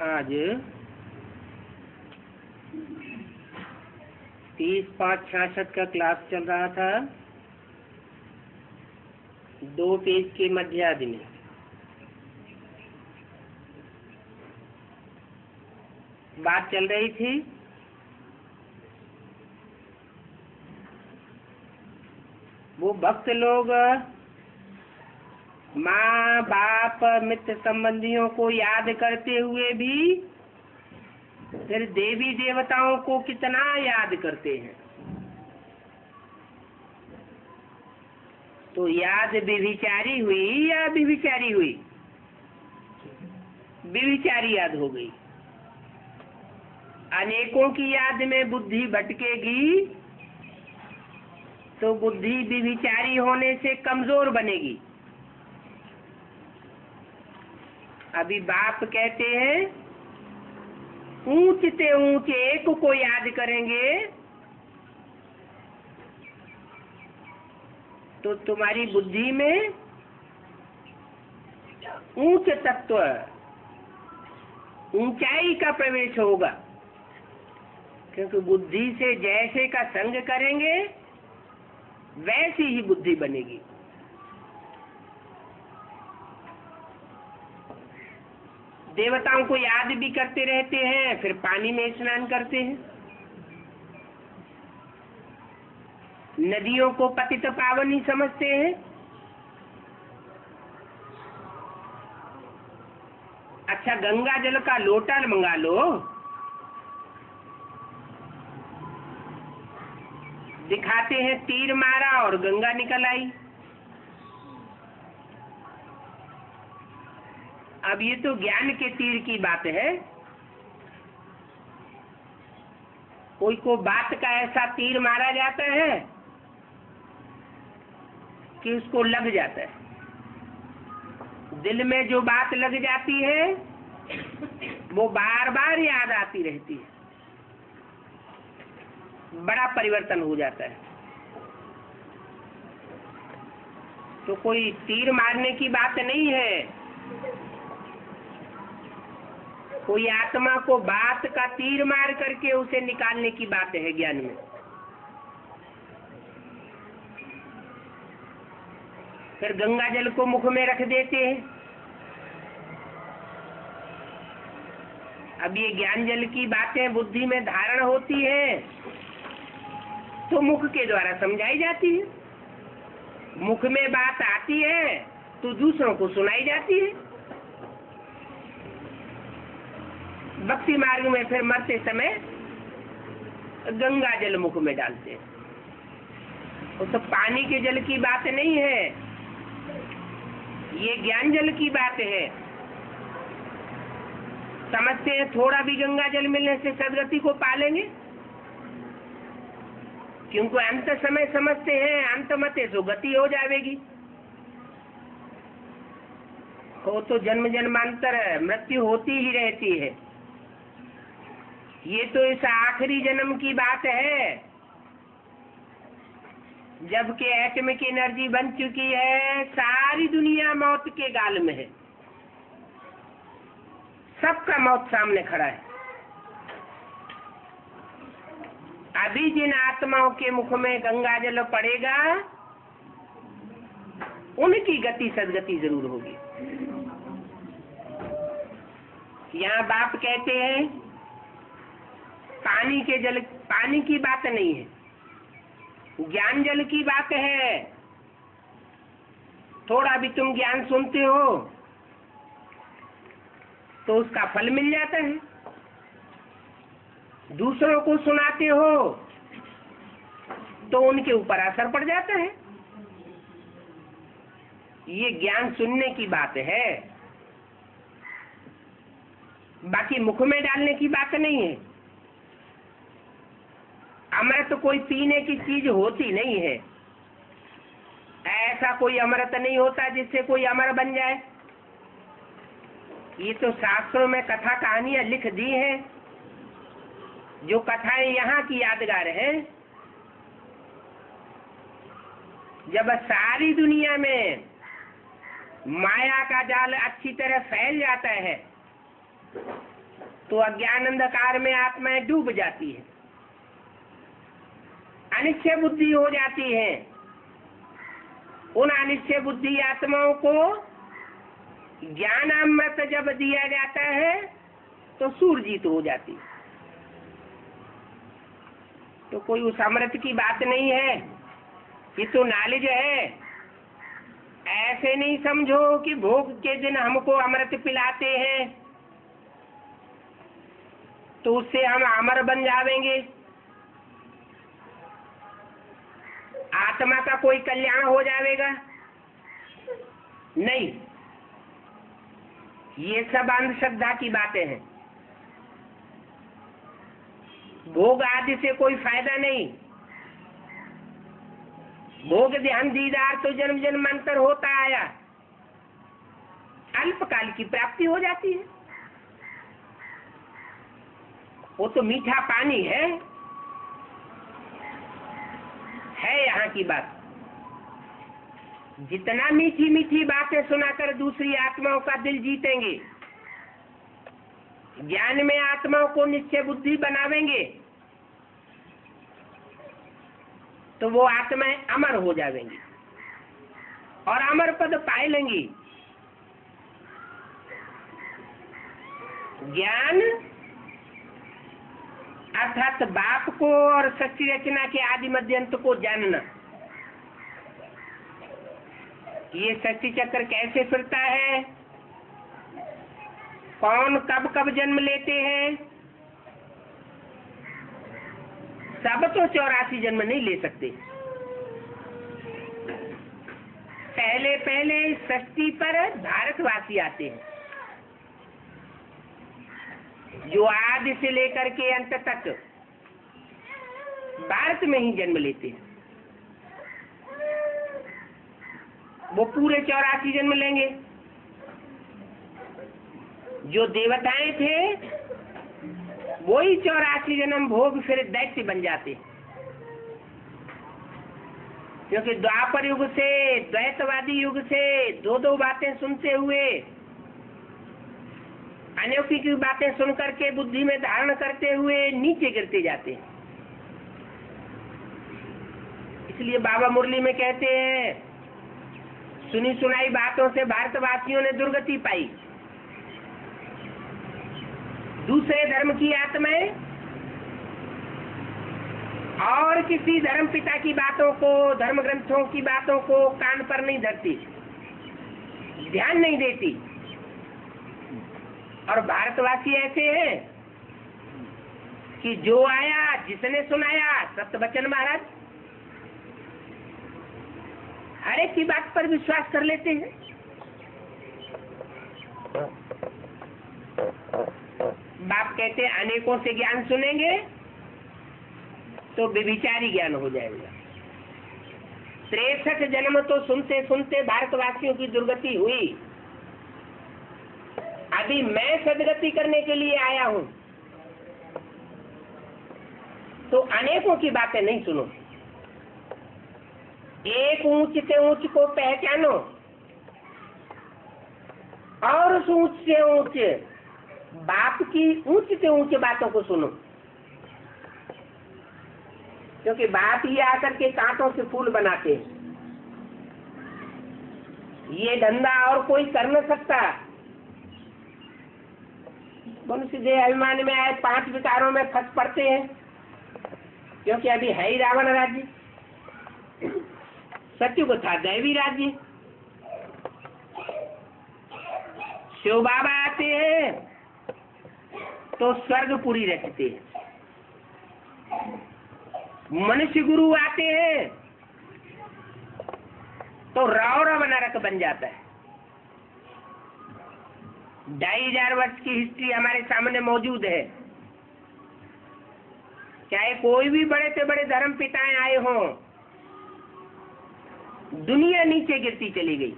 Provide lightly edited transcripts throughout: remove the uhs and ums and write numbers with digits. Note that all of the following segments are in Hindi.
आज 30/5/66 का क्लास चल रहा था। 2 पेज के मध्याह्न में बात चल रही थी वो भक्त लोग माँ बाप मित्र संबंधियों को याद करते हुए भी फिर देवी देवताओं को कितना याद करते हैं। तो याद व्यभिचारी हुई या व्यभिचारी हुई? व्यभिचारी याद हो गई। अनेकों की याद में बुद्धि भटकेगी तो बुद्धि व्यभिचारी होने से कमजोर बनेगी। अभी बाप कहते हैं ऊंचते ऊंचे एक को याद करेंगे तो तुम्हारी बुद्धि में ऊंच तत्व ऊंचाई का प्रवेश होगा, क्योंकि बुद्धि से जैसे का संग करेंगे वैसी ही बुद्धि बनेगी। देवताओं को याद भी करते रहते हैं, फिर पानी में स्नान करते हैं। नदियों को पतित पावनी समझते हैं। अच्छा, गंगा जल का लोटा मंगा लो, दिखाते हैं तीर मारा और गंगा निकल आई। अब ये तो ज्ञान के तीर की बात है। कोई को बात का ऐसा तीर मारा जाता है कि उसको लग जाता है। दिल में जो बात लग जाती है वो बार बार याद आती रहती है, बड़ा परिवर्तन हो जाता है। तो कोई तीर मारने की बात नहीं है, कोई आत्मा को बात का तीर मार करके उसे निकालने की बात है ज्ञान में। फिर गंगा जल को मुख में रख देते हैं। अब ये ज्ञान जल की बातें बुद्धि में धारण होती है तो मुख के द्वारा समझाई जाती है। मुख में बात आती है तो दूसरों को सुनाई जाती है। भक्ति मार्ग में फिर मरते समय गंगा जल मुख में डालते हैं। वो तो पानी के जल की बात नहीं है, ये ज्ञान जल की बात है। समझते हैं थोड़ा भी गंगा जल मिलने से सदगति को पालेंगे, क्योंकि अंत समय समझते हैं अंत मते तो गति हो जाएगी। वो तो जन्म जन्मांतर मृत्यु होती ही रहती है। ये तो इस आखिरी जन्म की बात है, जबकि एटमिक एनर्जी बन चुकी है, सारी दुनिया मौत के गाल में है, सबका मौत सामने खड़ा है। अभी जिन आत्माओं के मुख में गंगा जल पड़ेगा उनकी गति सदगति जरूर होगी। यहाँ बाप कहते हैं पानी की बात नहीं है, ज्ञान जल की बात है। थोड़ा भी तुम ज्ञान सुनते हो तो उसका फल मिल जाता है। दूसरों को सुनाते हो तो उनके ऊपर असर पड़ जाता है। ये ज्ञान सुनने की बात है, बाकी मुख में डालने की बात नहीं है। अमृत कोई पीने की चीज होती नहीं है। ऐसा कोई अमृत नहीं होता जिससे कोई अमर बन जाए। ये तो शास्त्रों में कथा कहानियां लिख दी हैं, जो कथाएं यहाँ की यादगार हैं। जब सारी दुनिया में माया का जाल अच्छी तरह फैल जाता है तो अज्ञान अंधकार में आत्माएं डूब जाती है, अनिश्चय बुद्धि हो जाती है। उन अनिश्चय बुद्धि आत्माओं को ज्ञान अमृत जब दिया जाता है तो सूरजीत हो जाती है। तो कोई उस अमृत की बात नहीं है, ये तो नॉलेज है। ऐसे नहीं समझो कि भोग के दिन हमको अमृत पिलाते हैं तो उससे हम अमर बन जाएंगे, आत्मा का कोई कल्याण हो जाएगा। नहीं, ये सब अंधश्रद्धा की बातें हैं। भोग आदि से कोई फायदा नहीं। भोग ध्यान दीदार तो जन्म जन्मांतर होता आया, अल्पकाल की प्राप्ति हो जाती है। वो तो मीठा पानी है यहाँ की बात। जितना मीठी मीठी बातें सुनाकर दूसरी आत्माओं का दिल जीतेंगे, ज्ञान में आत्माओं को निश्चय बुद्धि बनावेंगे, तो वो आत्माएं अमर हो जाएंगी और अमर पद पाए लेंगी। ज्ञान अर्थात बाप को और सृष्टि रचना के आदि मध्य अंत को जानना। ये सृष्टि चक्र कैसे फिरता है, कौन कब कब जन्म लेते हैं, सब तो 84 जन्म नहीं ले सकते। पहले पहले सृष्टि पर भारतवासी आते हैं, जो आदि से लेकर के अंत तक भारत में ही जन्म लेते हैं। वो पूरे 84 जन्म लेंगे। जो देवताएं थे वही 84 जन्म भोग फिर दैत्य बन जाते, क्योंकि द्वापर युग से द्वैतवादी युग से दो दो बातें सुनते हुए, अनोखी की बातें सुन करके बुद्धि में धारण करते हुए नीचे गिरते जाते हैं। इसलिए बाबा मुरली में कहते हैं, सुनी सुनाई बातों से भारतवासियों ने दुर्गति पाई। दूसरे धर्म की आत्माएं और किसी धर्म पिता की बातों को, धर्म ग्रंथों की बातों को कान पर नहीं धरती, ध्यान नहीं देती। और भारतवासी ऐसे हैं कि जो आया जिसने सुनाया सत्य वचन महाराज, हर एक की बात पर विश्वास कर लेते हैं। बाप कहते हैं अनेकों से ज्ञान सुनेंगे तो व्यभिचारी ज्ञान हो जाएगा। 63 जन्म तो सुनते सुनते भारतवासियों की दुर्गति हुई। अभी मैं सदगति करने के लिए आया हूं, तो अनेकों की बातें नहीं सुनो, एक ऊंच से ऊंच को पहचानो और उस ऊंच से ऊंच बाप की ऊंच से ऊंच बातों को सुनो, क्योंकि बाप ही आकर के कांटों से फूल बनाते हैं। ये धंधा और कोई कर न सकता। मनुष्य देह अभिमान में आए 5 विकारों में फंस पड़ते हैं, क्योंकि अभी है ही रावण राज्य, सत्युग था दैवी राज्य। शिव बाबा आते हैं तो स्वर्गपुरी रचते हैं, मनुष्य गुरु आते हैं तो रौरव नरक बन जाता है। 2500 वर्ष की हिस्ट्री हमारे सामने मौजूद है। चाहे कोई भी बड़े से बड़े धर्म पिताएं आए हों, दुनिया नीचे गिरती चली गई।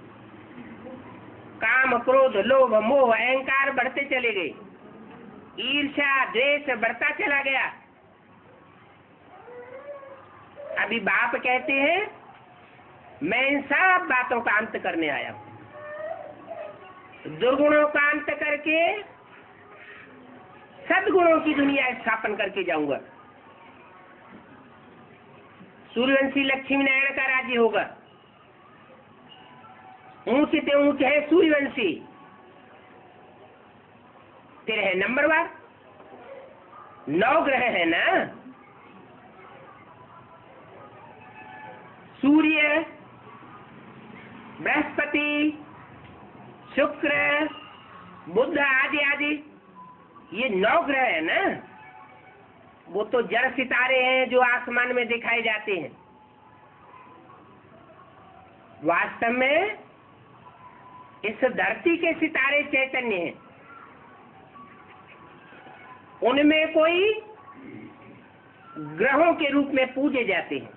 काम, क्रोध, लोभ, मोह, अहंकार बढ़ते चले गए, ईर्ष्या, द्वेष बढ़ता चला गया। अभी बाप कहते हैं मैं इन सब बातों का अंत करने आया हूं, दुर्गुणों का अंत करके सद्गुणों की दुनिया स्थापन करके जाऊंगा। सूर्यवंशी लक्ष्मी नारायण का राज्य होगा। ऊंचे से ऊंचे है सूर्यवंशी, फिर है नंबरवार, 9 ग्रह है ना, सूर्य, बृहस्पति, शुक्र, बुध आदि आदि, ये 9 ग्रह है ना। वो तो जड़ सितारे हैं जो आसमान में दिखाए जाते हैं। वास्तव में इस धरती के सितारे चैतन्य हैं। उनमें कोई ग्रहों के रूप में पूजे जाते हैं,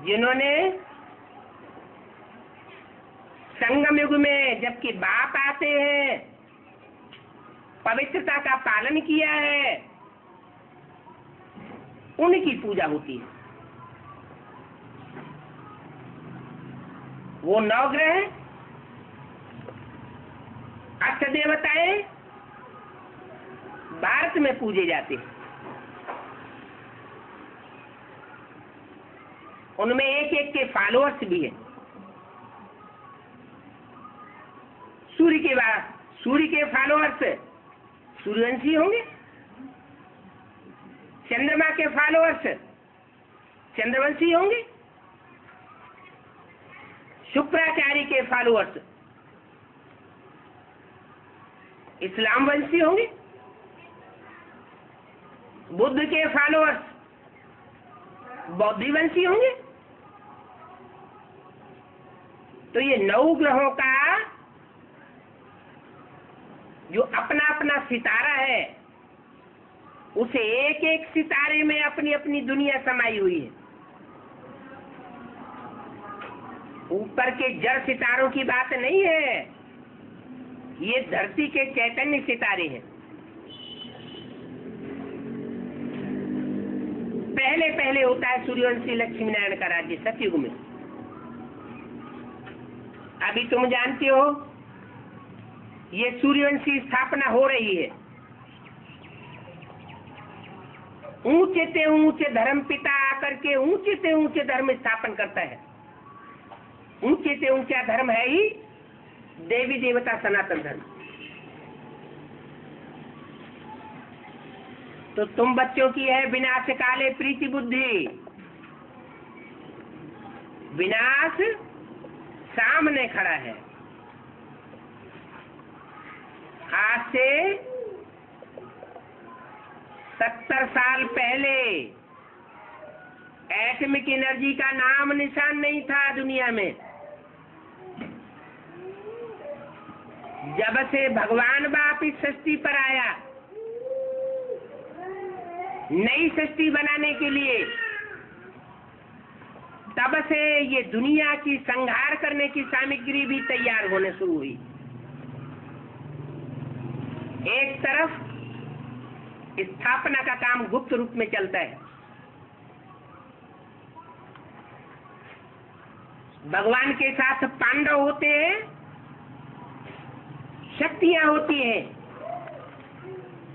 जिन्होंने संगम युग में जबकि बाप आते हैं पवित्रता का पालन किया है, उनकी पूजा होती है। वो 9 ग्रह अष्ट देवताएं भारत में पूजे जाते हैं। उनमें एक एक के फॉलोअर्स भी हैं। सूर्य के फॉलोअर्स सूर्यवंशी होंगे, चंद्रमा के फॉलोअर्स चंद्रवंशी होंगे, शुक्राचार्य के फॉलोअर्स इस्लाम वंशी होंगे, बुद्ध के फॉलोअर्स बौद्ध वंशी होंगे। तो ये 9 ग्रहों का जो अपना अपना सितारा है, उसे एक एक सितारे में अपनी अपनी दुनिया समाई हुई है। ऊपर के जड़ सितारों की बात नहीं है, ये धरती के चैतन्य सितारे हैं। पहले पहले होता है सूर्यवंशी लक्ष्मी नारायण का राज्य सतयुग में। अभी तुम जानते हो ये सूर्यवंशी स्थापना हो रही है। ऊंचे से ऊंचे धर्म पिता आकर के ऊंचे से ऊंचे धर्म स्थापन करता है। ऊंचे से ऊंचा धर्म है ही देवी देवता सनातन धर्म। तो तुम बच्चों की है विनाश काले प्रीति बुद्धि। विनाश सामने खड़ा है। आज से 70 साल पहले एटॉमिक एनर्जी का नाम निशान नहीं था दुनिया में। जब से भगवान बाप इस सृष्टि पर आया नई सृष्टि बनाने के लिए, तब से ये दुनिया की संहार करने की सामग्री भी तैयार होने शुरू हुई। एक तरफ स्थापना का काम गुप्त रूप में चलता है। भगवान के साथ पांडव होते हैं, शक्तियां होती हैं,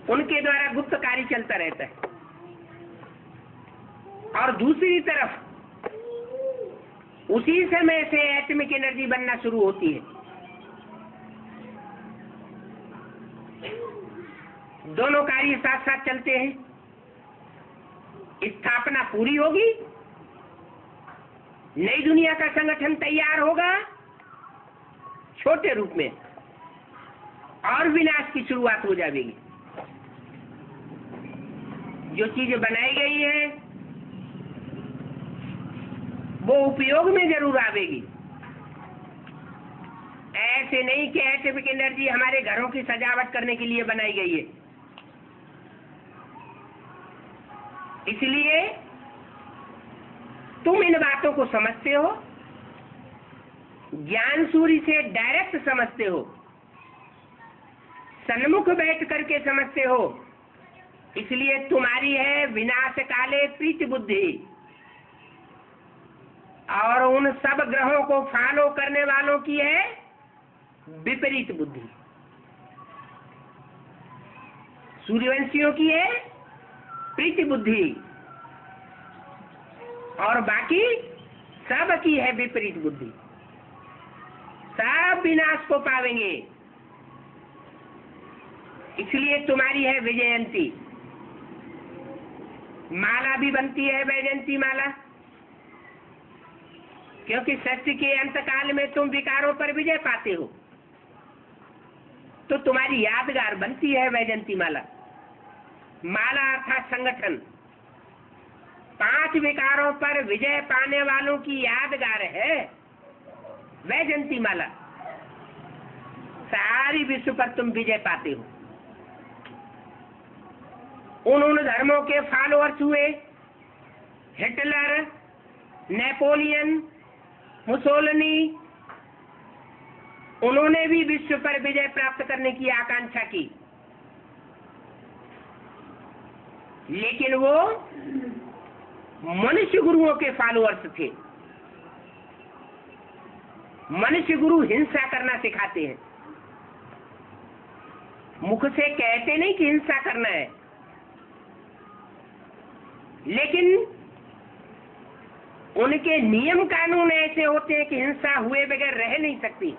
उनके द्वारा गुप्त कार्य चलता रहता है। और दूसरी तरफ उसी समय से एटॉमिक एनर्जी बनना शुरू होती है। दोनों कार्य साथ साथ चलते हैं। स्थापना पूरी होगी, नई दुनिया का संगठन तैयार होगा छोटे रूप में, और विनाश की शुरुआत हो जाएगी। जो चीजें बनाई गई है वो उपयोग में जरूर आवेगी। ऐसे नहीं कि एटॉमिक एनर्जी हमारे घरों की सजावट करने के लिए बनाई गई है। इसलिए तुम इन बातों को समझते हो, ज्ञान सूर्य से डायरेक्ट समझते हो, सन्मुख बैठ करके समझते हो। इसलिए तुम्हारी है विनाश काले प्रीति बुद्धि, और उन सब ग्रहों को फॉलो करने वालों की है विपरीत बुद्धि। सूर्यवंशियों की है प्रीति बुद्धि, और बाकी सब की है विपरीत बुद्धि। सब विनाश को पावेंगे। इसलिए तुम्हारी है विजयंती। माला भी बनती है वैजयंती माला, क्योंकि सत्य के अंतकाल में तुम विकारों पर विजय पाते हो, तो तुम्हारी यादगार बनती है वैजयंती माला। माला अर्थात संगठन। 5 विकारों पर विजय पाने वालों की यादगार है वैजयंती माला। सारी विश्व पर तुम विजय पाते हो। उन धर्मों के फॉलोअर्स हुए हिटलर, नेपोलियन, मुसोलिनी। उन्होंने भी विश्व पर विजय प्राप्त करने की आकांक्षा की, लेकिन वो मनुष्य गुरुओं के फॉलोअर्स थे। मनुष्य गुरु हिंसा करना सिखाते हैं। मुख से कहते नहीं कि हिंसा करना है, लेकिन उनके नियम कानून ऐसे होते हैं कि हिंसा हुए बगैर रह नहीं सकती।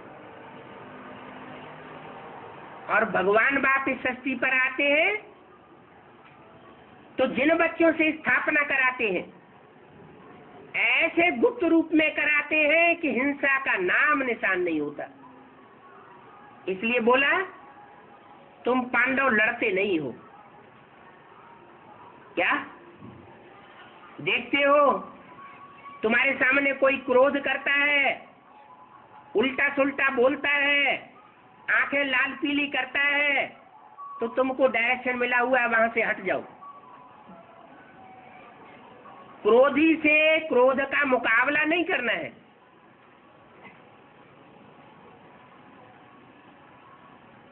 और भगवान बाप इस सृष्टि पर आते हैं तो जिन बच्चों से स्थापना कराते हैं ऐसे गुप्त रूप में कराते हैं कि हिंसा का नाम निशान नहीं होता। इसलिए बोला तुम पांडव लड़ते नहीं हो। क्या देखते हो तुम्हारे सामने कोई क्रोध करता है, उल्टा सुल्टा बोलता है, आंखें लाल पीली करता है, तो तुमको डायरेक्शन मिला हुआ है वहां से हट जाओ। क्रोधी से क्रोध का मुकाबला नहीं करना है।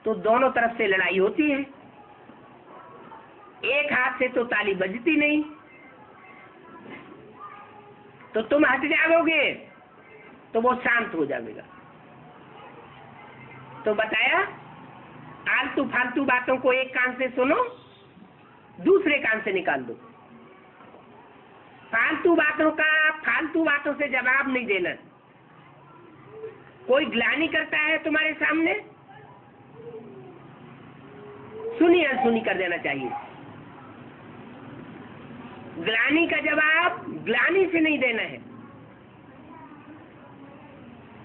तो दोनों तरफ से लड़ाई होती है। एक हाथ से तो ताली बजती नहीं। तो तुम हट जाओगे तो वो शांत हो जाएगा। तो बताया आलतू फालतू बातों को एक कान से सुनो, दूसरे कान से निकाल दो। फालतू बातों से जवाब नहीं देना। कोई ग्लानि करता है तुम्हारे सामने, सुनी अनसुनी कर देना चाहिए। ग्लानि का जवाब ग्लानि से नहीं देना है।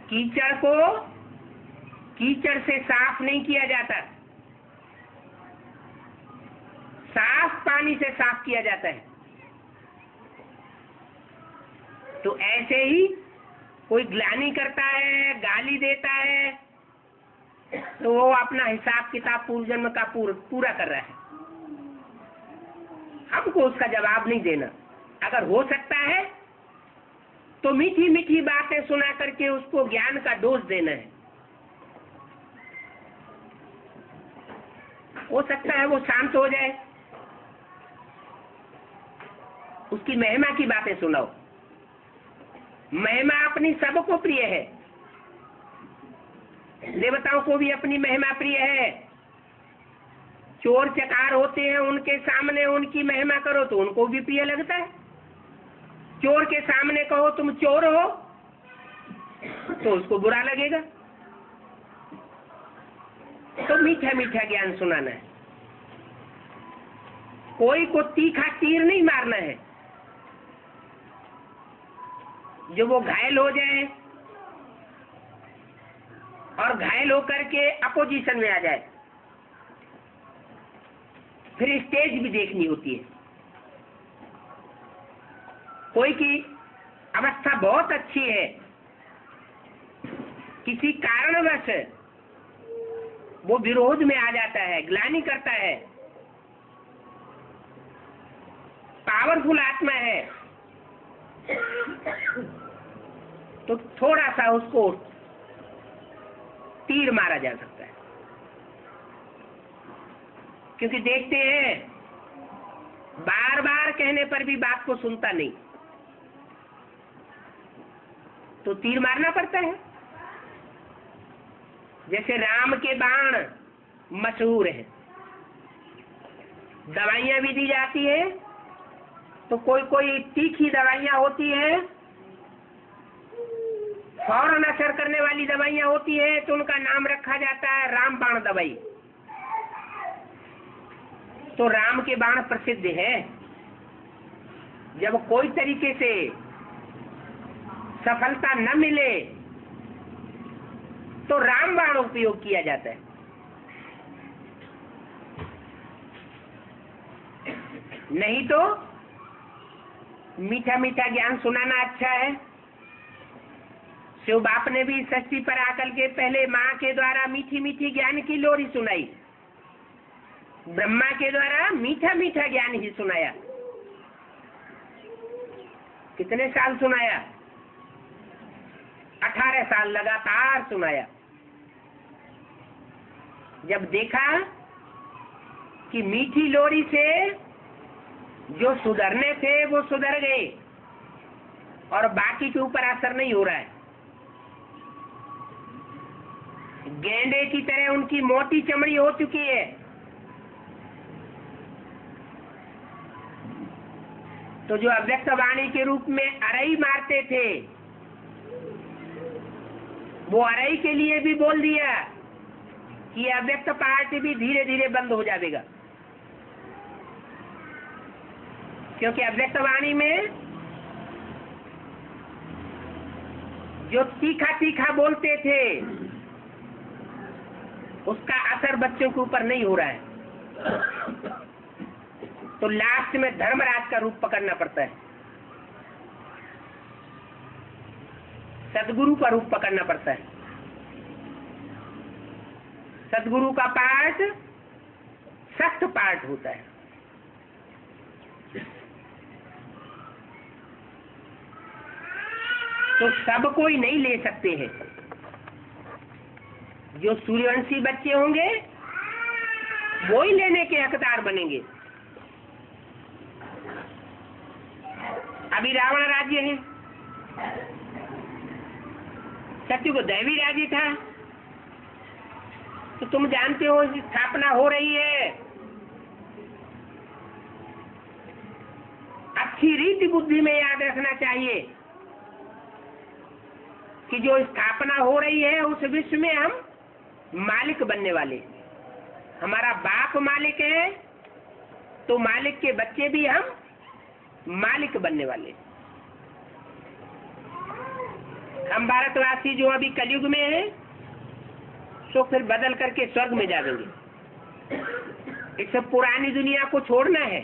कीचड़ को कीचड़ से साफ नहीं किया जाता, साफ पानी से साफ किया जाता है। तो ऐसे ही कोई ग्लानि करता है, गाली देता है, तो वो अपना हिसाब किताब पूर्व जन्म का पूरा कर रहा है। हमको उसका जवाब नहीं देना। अगर हो सकता है तो मीठी मीठी बातें सुना करके उसको ज्ञान का डोज देना है। हो सकता है वो शांत हो जाए, उसकी महिमा की बातें सुनाओ। महिमा अपनी सबको प्रिय है, देवताओं को भी अपनी महिमा प्रिय है। चोर चकार होते हैं, उनके सामने उनकी महिमा करो तो उनको भी प्रिय लगता है। चोर के सामने कहो तुम चोर हो तो उसको बुरा लगेगा। तो मीठा मीठा ज्ञान सुनाना है। कोई को तीखा तीर नहीं मारना है जो वो घायल हो जाए और घायल होकर के अपोजिशन में आ जाए। फिर स्टेज भी देखनी होती है। कोई की अवस्था बहुत अच्छी है, किसी कारणवश वो विरोध में आ जाता है, ग्लानि करता है, पावरफुल आत्मा है, तो थोड़ा सा उसको तीर मारा जा सकता है। क्योंकि देखते हैं बार बार कहने पर भी बात को सुनता नहीं, तो तीर मारना पड़ता है। जैसे राम के बाण मशहूर है, दवाइयाँ भी दी जाती है, तो कोई कोई तीखी दवाइयाँ होती है, फौरन असर करने वाली दवाइयाँ होती है, तो उनका नाम रखा जाता है रामबाण दवाई। तो राम के बाण प्रसिद्ध है। जब कोई तरीके से सफलता न मिले तो रामबाण उपयोग किया जाता है। नहीं तो मीठा मीठा ज्ञान सुनाना अच्छा है। शिव बाप ने भी षष्ठी पर आकर के पहले माँ के द्वारा मीठी मीठी ज्ञान की लोरी सुनाई, ब्रह्मा के द्वारा मीठा मीठा ज्ञान ही सुनाया। कितने साल सुनाया? 18 साल लगातार सुनाया। जब देखा कि मीठी लोरी से जो सुधरने थे वो सुधर गए और बाकी के ऊपर असर नहीं हो रहा है, गेंडे की तरह उनकी मोटी चमड़ी हो चुकी है, तो जो अव्यक्त वाणी के रूप में अरई मारते थे, वो अरई के लिए भी बोल दिया कि अव्यक्त पार्टी भी धीरे धीरे बंद हो जाएगा, क्योंकि अव्यक्त वाणी में जो तीखा तीखा बोलते थे उसका असर बच्चों के ऊपर नहीं हो रहा है। तो लास्ट में धर्मराज का रूप पकड़ना पड़ता है, सदगुरु का रूप पकड़ना पड़ता है। सदगुरु का पाठ सख्त पाठ होता है। तो सब कोई नहीं ले सकते हैं। जो सूर्यवंशी बच्चे होंगे वो ही लेने के हकदार बनेंगे। अभी रावण राज्य है, सत्य को दैवी राज्य था, तो तुम जानते हो स्थापना हो रही है। अच्छी रीति बुद्धि में याद रखना चाहिए कि जो स्थापना हो रही है उस विश्व में हम मालिक बनने वाले। हमारा बाप मालिक है तो मालिक के बच्चे भी हम मालिक बनने वाले। हम भारतवासी जो अभी कलयुग में है तो फिर बदल करके स्वर्ग में जाएंगे। इस पुरानी दुनिया को छोड़ना है।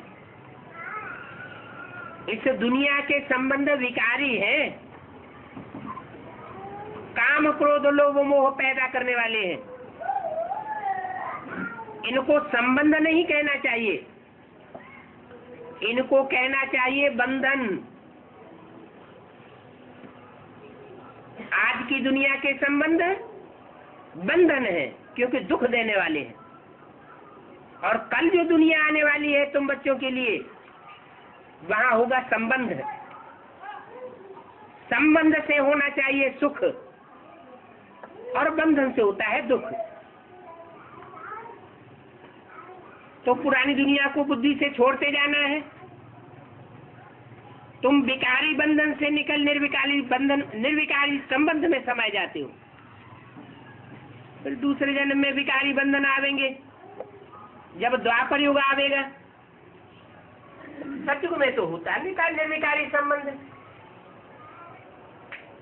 इस दुनिया के संबंध विकारी हैं, काम क्रोध लोभ मोह पैदा करने वाले हैं। इनको संबंध नहीं कहना चाहिए, इनको कहना चाहिए बंधन। आज की दुनिया के संबंध बंधन है, क्योंकि दुख देने वाले हैं। और कल जो दुनिया आने वाली है तुम बच्चों के लिए, वहां होगा संबंध। संबंध से होना चाहिए सुख और बंधन से होता है दुख। तो पुरानी दुनिया को बुद्धि से छोड़ते जाना है। तुम विकारी बंधन से निकल निर्विकारी संबंध में समाये जाते हो। फिर दूसरे जन्म में विकारी बंधन आवेंगे, जब द्वापर युग आवेगा। सतयुग में तो होता है निर्विकारी संबंध।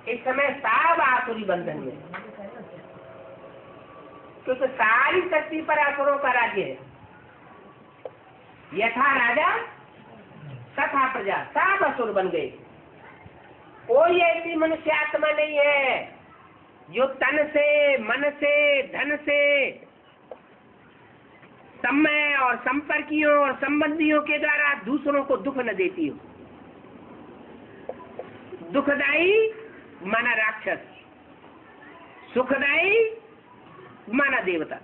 इस समय सब आसुरी बंधन में, क्योंकि सारी शक्ति पर असुरों का राज्य है। यथा राजा तथा प्रजा, सब असुर बन गए। कोई ऐसी मनुष्य आत्मा नहीं है जो तन से, मन से, धन से, समय और संपर्कियों और संबंधियों के द्वारा दूसरों को दुख न देती हो। दुखदाई माना राक्षस, सुखदाई माना देवता।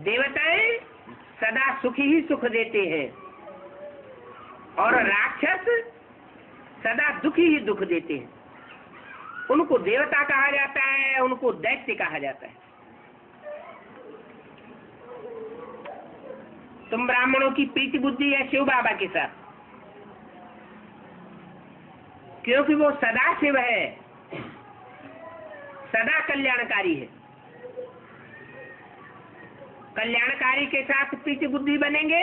देवताएं सदा सुखी ही सुख देते हैं और राक्षस सदा दुखी ही दुख देते हैं। उनको देवता कहा जाता है, उनको दैत्य कहा जाता है। तुम ब्राह्मणों की प्रीति बुद्धि है शिव बाबा के साथ, क्योंकि वो सदा शिव है, सदा कल्याणकारी है। कल्याणकारी के साथ प्रीति बुद्धि बनेंगे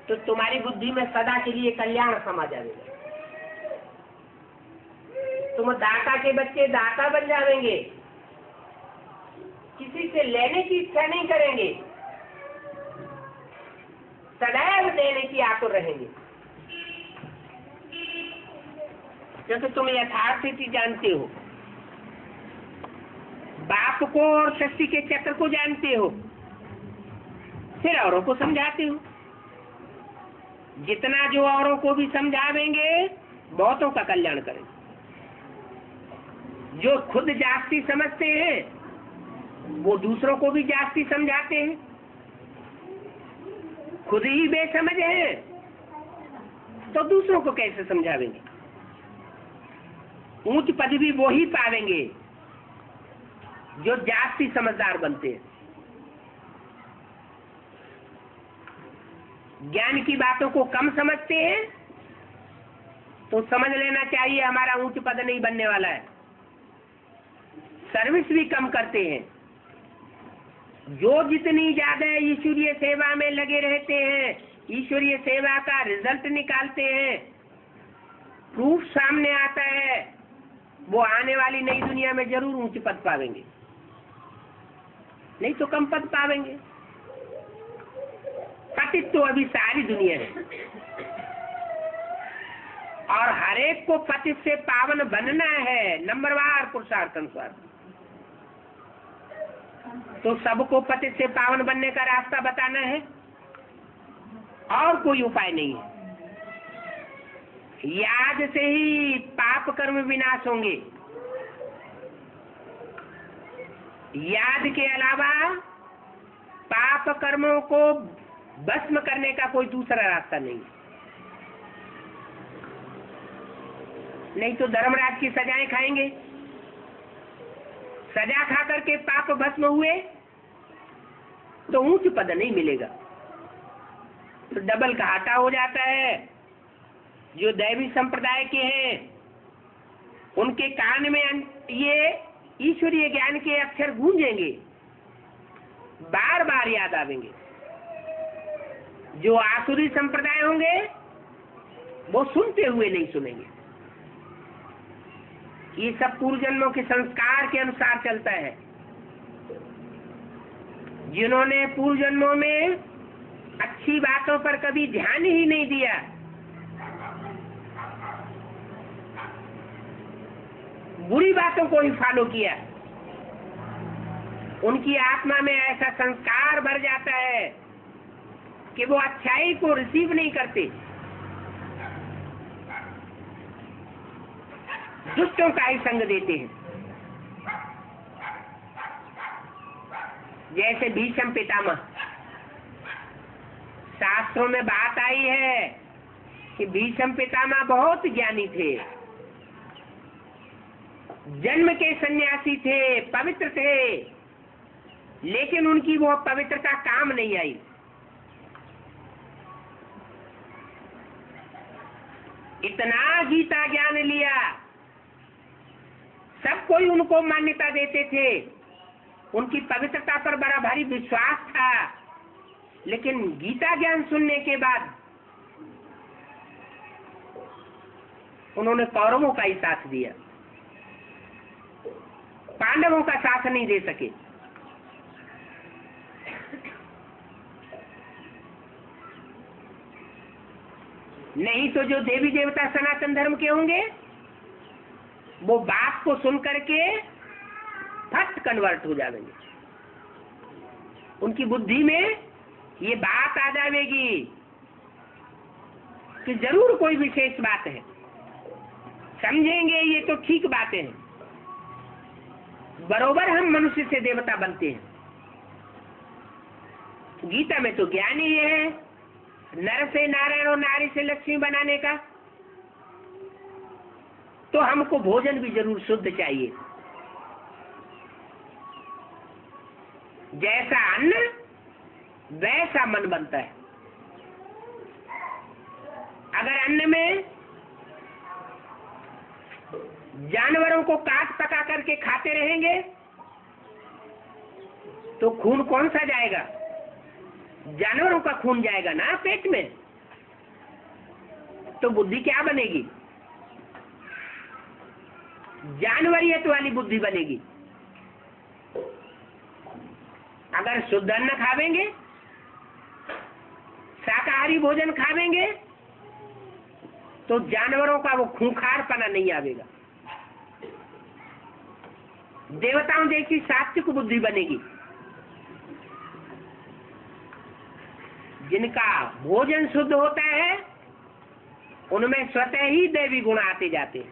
तो तुम्हारी बुद्धि में सदा के लिए कल्याण समा जाएगा। तुम दाता के बच्चे दाता बन जाएंगे, किसी से लेने की इच्छा नहीं करेंगे, सदैव देने की आतुर रहेंगे, क्योंकि तुम यथार्थ स्थिति जानते हो, बाप को और सृष्टि के चक्र को जानते हो, फिर औरों को समझाते हो। जितना जो औरों को भी समझावेंगे बहुतों का कल्याण करेंगे। जो खुद जास्ती समझते हैं वो दूसरों को भी जास्ती समझाते हैं। खुद ही बेसमझ हैं तो दूसरों को कैसे समझावेंगे। ऊंच पदवी वो ही पावेंगे जो जास्ती समझदार बनते हैं। ज्ञान की बातों को कम समझते हैं तो समझ लेना चाहिए हमारा ऊंच पद नहीं बनने वाला है। सर्विस भी कम करते हैं। जो जितनी ज्यादा ईश्वरीय सेवा में लगे रहते हैं, ईश्वरीय सेवा का रिजल्ट निकालते हैं, प्रूफ सामने आता है, वो आने वाली नई दुनिया में जरूर ऊंच पद पावेंगे, नहीं तो कम पद पावेंगे। पतित तो अभी सारी दुनिया है और हरेक को पतित से पावन बनना है, नंबरवार पुरुषार्थ अनुसार। तो सबको पतित से पावन बनने का रास्ता बताना है और कोई उपाय नहीं है। याद से ही पाप कर्म विनाश होंगे। याद के अलावा पाप कर्मों को भस्म करने का कोई दूसरा रास्ता नहीं। नहीं तो धर्मराज की सजाएं खाएंगे। सजा खा करके पाप भस्म हुए तो ऊंच पद नहीं मिलेगा, तो डबल घाटा हो जाता है। जो दैवी संप्रदाय के हैं उनके कान में ये ईश्वरीय ज्ञान के अक्षर गूंजेंगे, बार बार याद आवेंगे। जो आसुरी संप्रदाय होंगे वो सुनते हुए नहीं सुनेंगे। ये सब पूर्व जन्मों के संस्कार के अनुसार चलता है। जिन्होंने पूर्व जन्मों में अच्छी बातों पर कभी ध्यान ही नहीं दिया, बुरी बातों को ही फॉलो किया, उनकी आत्मा में ऐसा संस्कार भर जाता है कि वो अच्छाई को रिसीव नहीं करते, दुष्टों का ही संग देते हैं। जैसे भीष्म पितामह, शास्त्रों में बात आई है कि भीष्म पितामह बहुत ज्ञानी थे, जन्म के सन्यासी थे, पवित्र थे, लेकिन उनकी वो पवित्रता काम नहीं आई। इतना गीता ज्ञान लिया, सब कोई उनको मान्यता देते थे, उनकी पवित्रता पर बड़ा भारी विश्वास था, लेकिन गीता ज्ञान सुनने के बाद उन्होंने कौरवों का ही साथ दिया, पांडवों का साथ नहीं दे सके। नहीं तो जो देवी देवता सनातन धर्म के होंगे वो बात को सुन करके फट कन्वर्ट हो जाएंगे। उनकी बुद्धि में ये बात आ जाएगी कि जरूर कोई विशेष बात है, समझेंगे ये तो ठीक बातें हैं, बरोबर हम मनुष्य से देवता बनते हैं। गीता में तो ज्ञान ही है नर से नारायण और नारी से लक्ष्मी बनाने का, तो हमको भोजन भी जरूर शुद्ध चाहिए। जैसा अन्न वैसा मन बनता है। अगर अन्न में जानवरों को काट पका करके खाते रहेंगे तो खून कौन सा जाएगा? जानवरों का खून जाएगा ना पेट में। तो बुद्धि क्या बनेगी? जानवरियत वाली बुद्धि बनेगी। अगर शुद्ध अन्न खावेंगे, शाकाहारी भोजन खावेंगे, तो जानवरों का वो खूंखारपना नहीं आवेगा। देवताओं जैसी सात्विक बुद्धि बनेगी। जिनका भोजन शुद्ध होता है उनमें स्वतः ही दैवी गुण आते जाते हैं।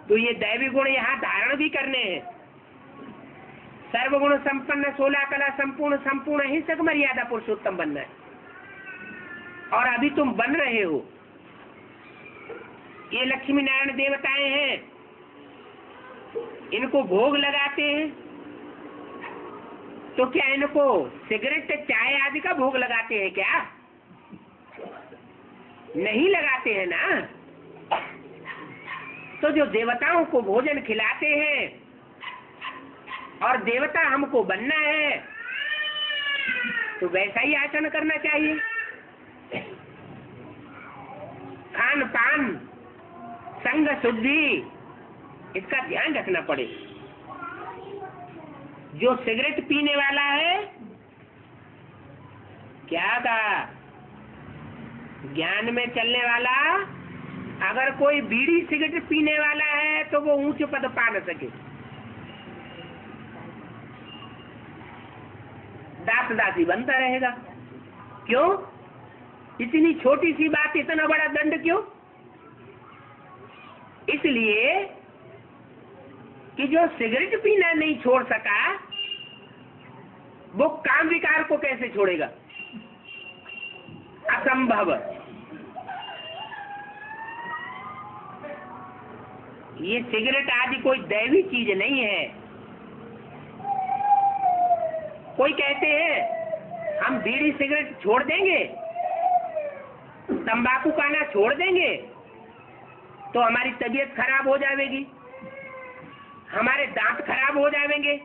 तो ये दैवी गुण यहाँ धारण भी करने हैं। सर्वगुण संपन्न, 16 कला संपूर्ण, संपूर्ण हिंसक, मर्यादा पुरुषोत्तम बनना है। और अभी तुम बन रहे हो। ये लक्ष्मी नारायण देवताएं हैं, इनको भोग लगाते हैं तो क्या इनको सिगरेट चाय आदि का भोग लगाते हैं क्या? नहीं लगाते हैं ना। तो जो देवताओं को भोजन खिलाते हैं और देवता हमको बनना है तो वैसा ही आचरण करना चाहिए। खान पान, संग शुद्धि, इसका ध्यान रखना पड़े। जो सिगरेट पीने वाला है, क्या कहा? ज्ञान में चलने वाला, अगर कोई बीड़ी सिगरेट पीने वाला है तो वो ऊंचे पद पा न सके। दास दासी बनता रहेगा। क्यों? इतनी छोटी सी बात, इतना बड़ा दंड क्यों? इसलिए कि जो सिगरेट पीना नहीं छोड़ सका वो काम विकार को कैसे छोड़ेगा? असंभव। ये सिगरेट आदि कोई दैवी चीज नहीं है। कोई कहते हैं हम बीड़ी सिगरेट छोड़ देंगे, तंबाकू खाना छोड़ देंगे तो हमारी तबीयत खराब हो जाएगी, हमारे दांत खराब हो जाएंगे।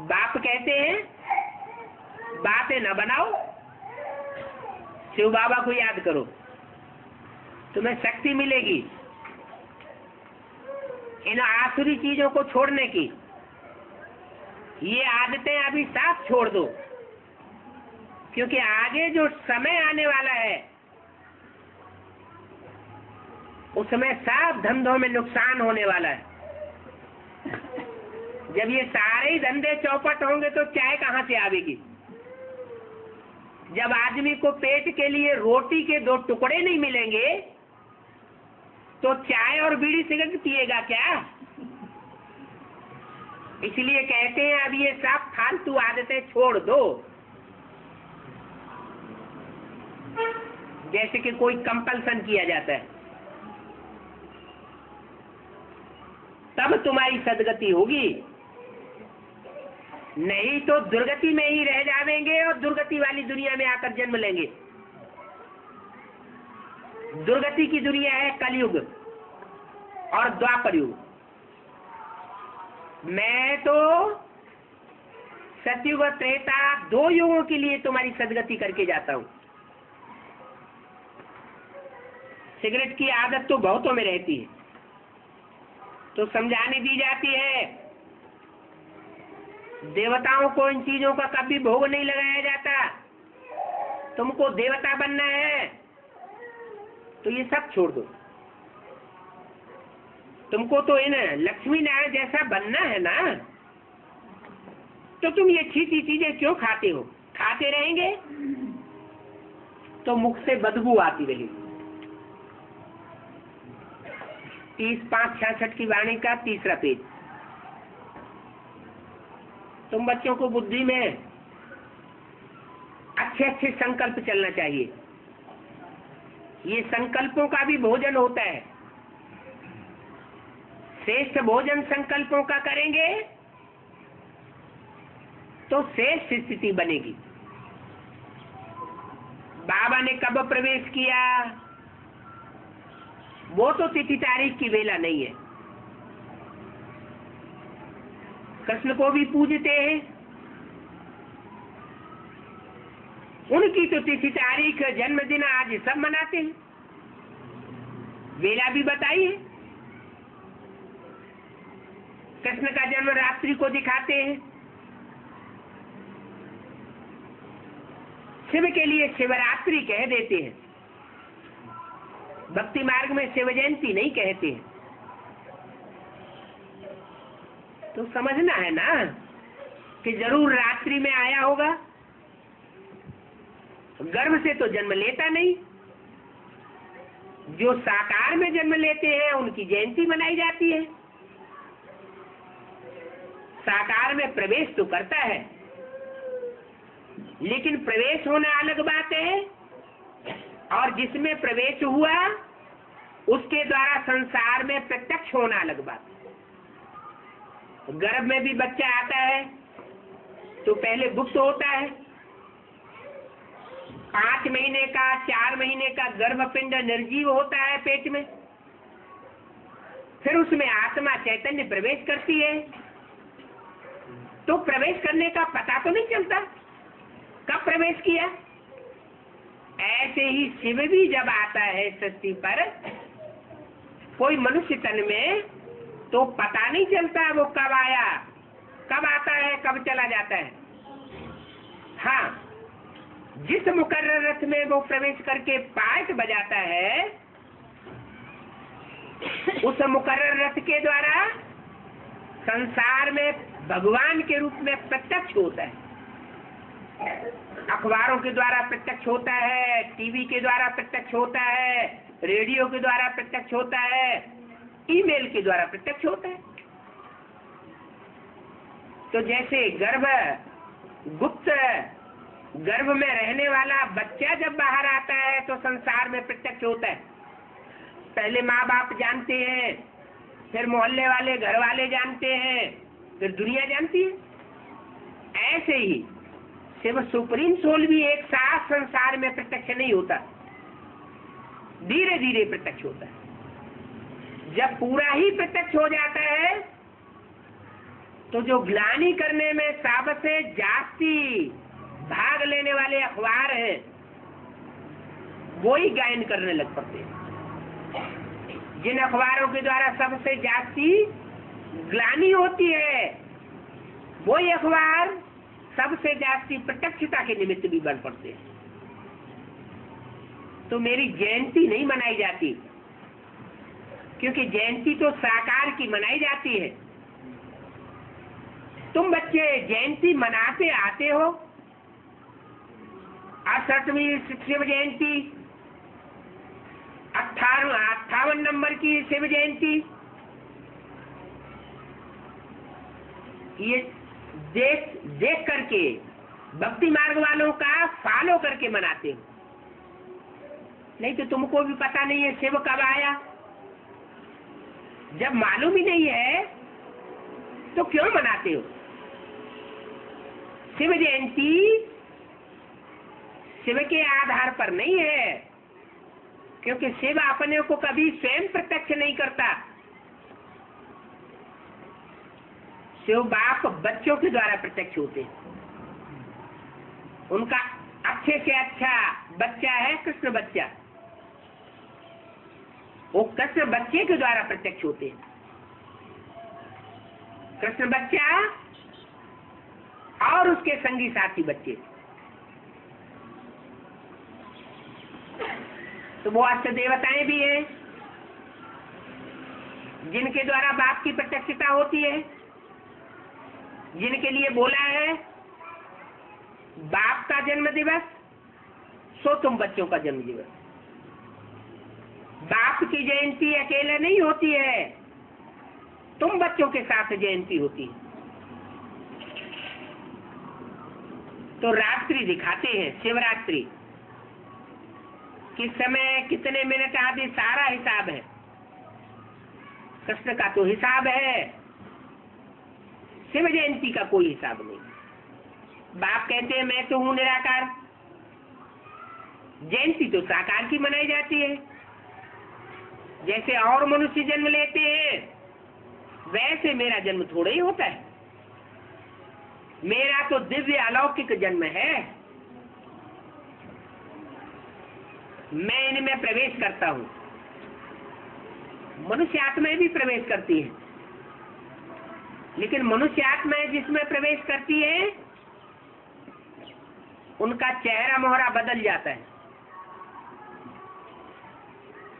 बाप कहते हैं बातें न बनाओ, शिव बाबा को याद करो, तुम्हें शक्ति मिलेगी इन आसुरी चीजों को छोड़ने की। ये आदतें अभी साफ छोड़ दो, क्योंकि आगे जो समय आने वाला है उसमें साफ धंधों में नुकसान होने वाला है। जब ये सारे ही धंधे चौपट होंगे तो चाय कहाँ से आवेगी? जब आदमी को पेट के लिए रोटी के 2 टुकड़े नहीं मिलेंगे तो चाय और बीड़ी सिगरेट पिएगा क्या? इसलिए कहते हैं अब ये सब फालतू आदतें छोड़ दो। जैसे कि कोई कंपल्सन किया जाता है, तब तुम्हारी सदगति होगी, नहीं तो दुर्गति में ही रह जाएंगे और दुर्गति वाली दुनिया में आकर जन्म लेंगे। दुर्गति की दुनिया है कलयुग और द्वापर युग। मैं तो सतयुग और त्रेता 2 युगों के लिए तुम्हारी सदगति करके जाता हूं। सिगरेट की आदत तो बहुतों में रहती है, तो समझाने दी जाती है। देवताओं को इन चीजों का कभी भोग नहीं लगाया जाता। तुमको देवता बनना है तो ये सब छोड़ दो। तुमको तो इन लक्ष्मी नारायण जैसा बनना है ना, तो तुम ये अच्छी चीजें क्यों खाते हो? खाते रहेंगे तो मुख से बदबू आती रहेगी। 30-5-66 की वाणी का 3रा पेज। तुम बच्चों को बुद्धि में अच्छे अच्छे संकल्प चलना चाहिए। ये संकल्पों का भी भोजन होता है। श्रेष्ठ भोजन संकल्पों का करेंगे तो श्रेष्ठ स्थिति बनेगी। बाबा ने कब प्रवेश किया, वो तो तिथि तारीख की वेला नहीं है। कृष्ण को भी पूजते हैं, उनकी तो तिथि तारीख जन्मदिन आज सब मनाते हैं, वेला भी बताई है। कृष्ण का जन्म रात्रि को दिखाते हैं। शिव के लिए शिवरात्रि कह देते हैं, भक्ति मार्ग में शिव जयंती नहीं कहते हैं। तो समझना है ना कि जरूर रात्रि में आया होगा, गर्भ से तो जन्म लेता नहीं। जो साकार में जन्म लेते हैं उनकी जयंती मनाई जाती है। साकार में प्रवेश तो करता है, लेकिन प्रवेश होना अलग बात है, और जिसमें प्रवेश हुआ उसके द्वारा संसार में प्रत्यक्ष होना अलग बात है। गर्भ में भी बच्चा आता है तो पहले गुप्त होता है। 5 महीने का 4 महीने का गर्भपिंड निर्जीव होता है पेट में, फिर उसमें आत्मा चैतन्य प्रवेश करती है। तो प्रवेश करने का पता तो नहीं चलता कब प्रवेश किया। ऐसे ही शिव भी जब आता है सृष्टि पर कोई मनुष्य तन में, तो पता नहीं चलता वो कब आया, कब आता है, कब चला जाता है। हाँ, जिस मुकर्रर रथ में वो प्रवेश करके पाठ बजाता है, उस मुकर्रर रथ के द्वारा संसार में भगवान के रूप में प्रत्यक्ष होता है। अखबारों के द्वारा प्रत्यक्ष होता है, टीवी के द्वारा प्रत्यक्ष होता है, रेडियो के द्वारा प्रत्यक्ष होता है, ईमेल के द्वारा प्रत्यक्ष होता है। तो जैसे गुप्त गर्भ में रहने वाला बच्चा जब बाहर आता है तो संसार में प्रत्यक्ष होता है। पहले माँ बाप जानते हैं, फिर मोहल्ले वाले, घर वाले जानते हैं, फिर दुनिया जानती है। ऐसे ही शिव सुप्रीम सोल भी एक साथ संसार में प्रत्यक्ष नहीं होता, धीरे धीरे प्रत्यक्ष होता है। जब पूरा ही प्रत्यक्ष हो जाता है तो जो ग्लानि करने में सबसे जास्ती भाग लेने वाले अखबार हैं, वो ही गायन करने लग पड़ते हैं। जिन अखबारों के द्वारा सबसे जास्ती ग्लानि होती है, वही अखबार सबसे जास्ती प्रत्यक्षता के निमित्त भी बन पड़ते हैं। तो मेरी जयंती नहीं मनाई जाती, क्योंकि जयंती तो साकार की मनाई जाती है। तुम बच्चे जयंती मनाते आते हो, 68वीं शिव जयंती, 58 नंबर की शिव जयंती, ये देख करके भक्ति मार्ग वालों का फॉलो करके मनाते हो। नहीं तो तुमको भी पता नहीं है शिव कब आया। जब मालूम ही नहीं है तो क्यों मनाते हो? शिव जयंती शिव के आधार पर नहीं है, क्योंकि शिव अपने को कभी स्वयं प्रत्यक्ष नहीं करता। शिव बाप बच्चों के द्वारा प्रत्यक्ष होते हैं। उनका अच्छे से अच्छा बच्चा है कृष्ण बच्चा, वो कृष्ण बच्चे के द्वारा प्रत्यक्ष होते हैं। कृष्ण बच्चा और उसके संगी साथी बच्चे, तो वो अष्ट देवताएं भी हैं जिनके द्वारा बाप की प्रत्यक्षता होती है, जिनके लिए बोला है बाप का जन्म दिवस सो तुम बच्चों का जन्म दिवस। बाप की जयंती अकेले नहीं होती है, तुम बच्चों के साथ जयंती होती है। तो रात्रि दिखाते हैं, शिवरात्रि किस समय कितने मिनट आदि सारा हिसाब है। कृष्ण का तो हिसाब है, शिव जयंती का कोई हिसाब नहीं। बाप कहते हैं मैं तो हूँ निराकार। जयंती तो साकार की मनाई जाती है। जैसे और मनुष्य जन्म लेते हैं वैसे मेरा जन्म थोड़ा ही होता है। मेरा तो दिव्य अलौकिक जन्म है। मैं इनमें प्रवेश करता हूँ। मनुष्य आत्माएं भी प्रवेश करती हैं, लेकिन मनुष्य आत्माएं जिसमें प्रवेश करती है उनका चेहरा मोहरा बदल जाता है।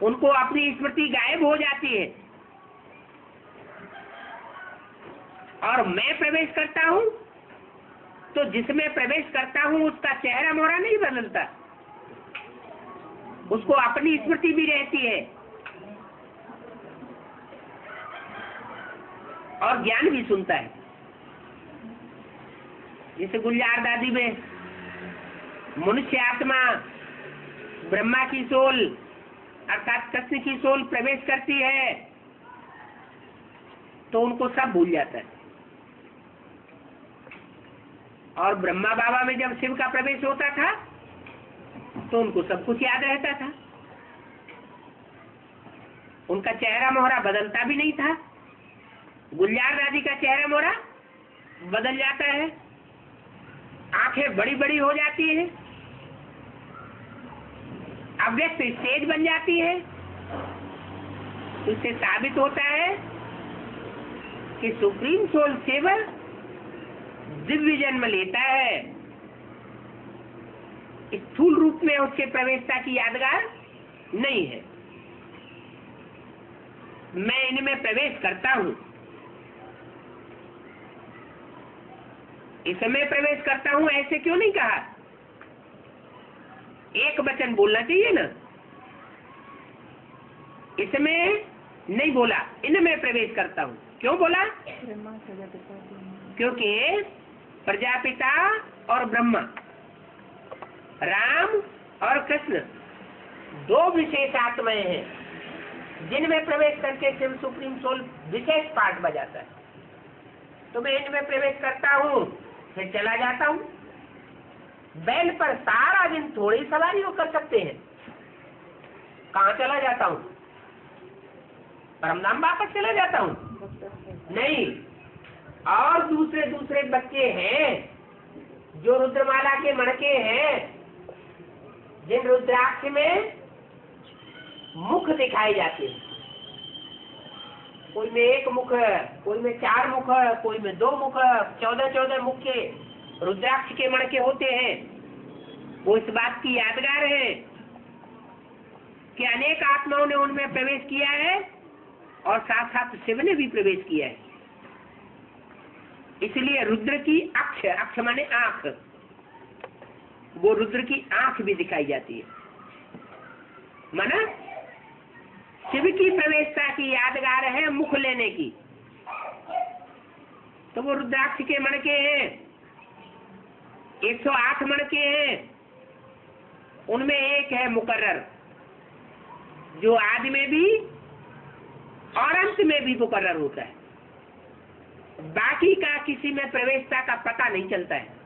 उनको अपनी स्मृति गायब हो जाती है। और मैं प्रवेश करता हूं तो जिसमें प्रवेश करता हूं उसका चेहरा मोहरा नहीं बदलता, उसको अपनी स्मृति भी रहती है और ज्ञान भी सुनता है। जैसे गुलजार दादी में मनुष्य आत्मा ब्रह्मा की सोल अर्थात कृष्ण की सोल प्रवेश करती है तो उनको सब भूल जाता है। और ब्रह्मा बाबा में जब शिव का प्रवेश होता था तो उनको सब कुछ याद रहता था। उनका चेहरा मोहरा बदलता भी नहीं था। गुलजार दादी का चेहरा मोहरा बदल जाता है, आंखें बड़ी बड़ी हो जाती है, अव्यक्त स्टेज बन जाती है। इससे साबित होता है कि सुप्रीम सोल केवल दिव्य जन्म लेता है। स्थूल रूप में उसके प्रवेशता की यादगार नहीं है। मैं इनमें प्रवेश करता हूं, इसमें प्रवेश करता हूं ऐसे क्यों नहीं कहा? एक वचन बोलना चाहिए ना। इसमें नहीं बोला, इनमें प्रवेश करता हूं। क्यों बोला? क्योंकि प्रजापिता और ब्रह्मा, राम और कृष्ण दो विशेष आत्माएं हैं जिनमें प्रवेश करके शिव सुप्रीम सोल विशेष पाठ बजाता है। तो मैं इनमें प्रवेश करता हूँ फिर चला जाता हूँ। बैल पर सारा दिन थोड़ी सवारी वो कर सकते हैं। कहाँ चला जाता हूँ? परमधाम वापस चला जाता हूँ? नहीं। और दूसरे दूसरे बच्चे हैं जो रुद्रमाला के मणके हैं, जिन रुद्राक्ष में मुख दिखाई जाते हैं। कोई में एक मुख, कोई में 4 मुख, कोई में 2 मुख, 14 मुख के रुद्राक्ष के मणके होते हैं। वो इस बात की यादगार है कि अनेक आत्माओं ने उनमें प्रवेश किया है और साथ साथ शिव ने भी प्रवेश किया है। इसलिए रुद्र की अक्ष, अक्ष माने आंख, वो रुद्र की आंख भी दिखाई जाती है। माना शिव की प्रवेशता की यादगार है मुख लेने की। तो वो रुद्राक्ष के मणके हैं, 108 मणके हैं। उनमें एक है मुकर्रर जो आदि में भी और अंत में भी मुकर्रर होता है। बाकी का किसी में प्रवेशता का पता नहीं चलता है।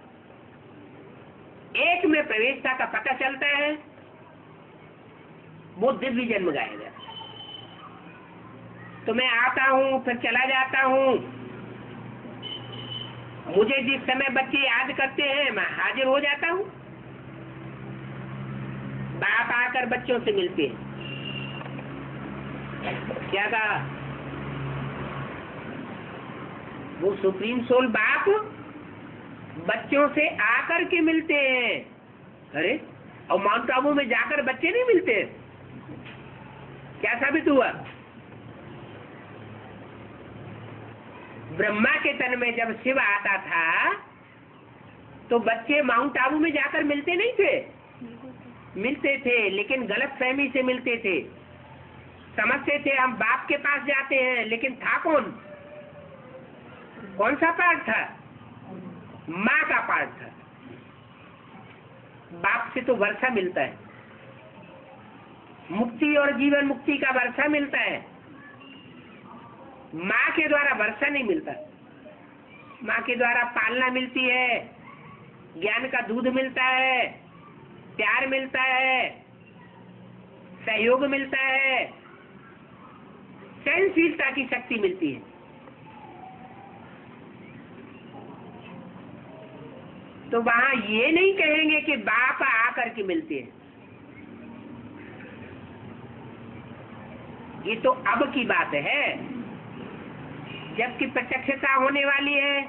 एक में प्रवेशता का पता चलता है, वो दिव्य जन्म गाएगा। तो मैं आता हूं फिर चला जाता हूं। मुझे जिस समय बच्चे याद करते हैं मैं हाजिर हो जाता हूं। बाप आकर बच्चों से मिलते हैं। क्या कहा? वो सुप्रीम सोल बाप बच्चों से आकर के मिलते हैं। अरे, और माउंट आबू में जाकर बच्चे नहीं मिलते? क्या साबित हुआ? ब्रह्मा के तन में जब शिव आता था तो बच्चे माउंट आबू में जाकर मिलते नहीं थे? मिलते थे, लेकिन गलत फहमी से मिलते थे। समझते थे हम बाप के पास जाते हैं, लेकिन था कौन? कौन सा पार्ट था? माँ का पार्ट था। बाप से तो वर्षा मिलता है, मुक्ति और जीवन मुक्ति का वर्षा मिलता है। माँ के द्वारा वर्षा नहीं मिलता। माँ के द्वारा पालना मिलती है, ज्ञान का दूध मिलता है, प्यार मिलता है, सहयोग मिलता है, सहनशीलता की शक्ति मिलती है। तो वहां ये नहीं कहेंगे कि बाप आकर के मिलते हैं। ये तो अब की बात है, जबकि प्रत्यक्षता होने वाली है,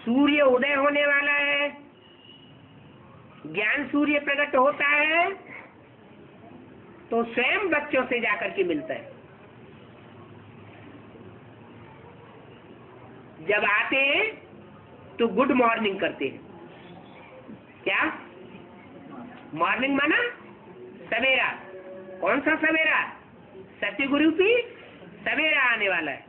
सूर्य उदय होने वाला है, ज्ञान सूर्य प्रकट होता है, तो स्वयं बच्चों से जाकर के मिलता है। जब आते हैं तो गुड मॉर्निंग करते हैं। क्या मॉर्निंग माना? सवेरा। कौन सा सवेरा? सत्यगुरु की सवेरा आने वाला है।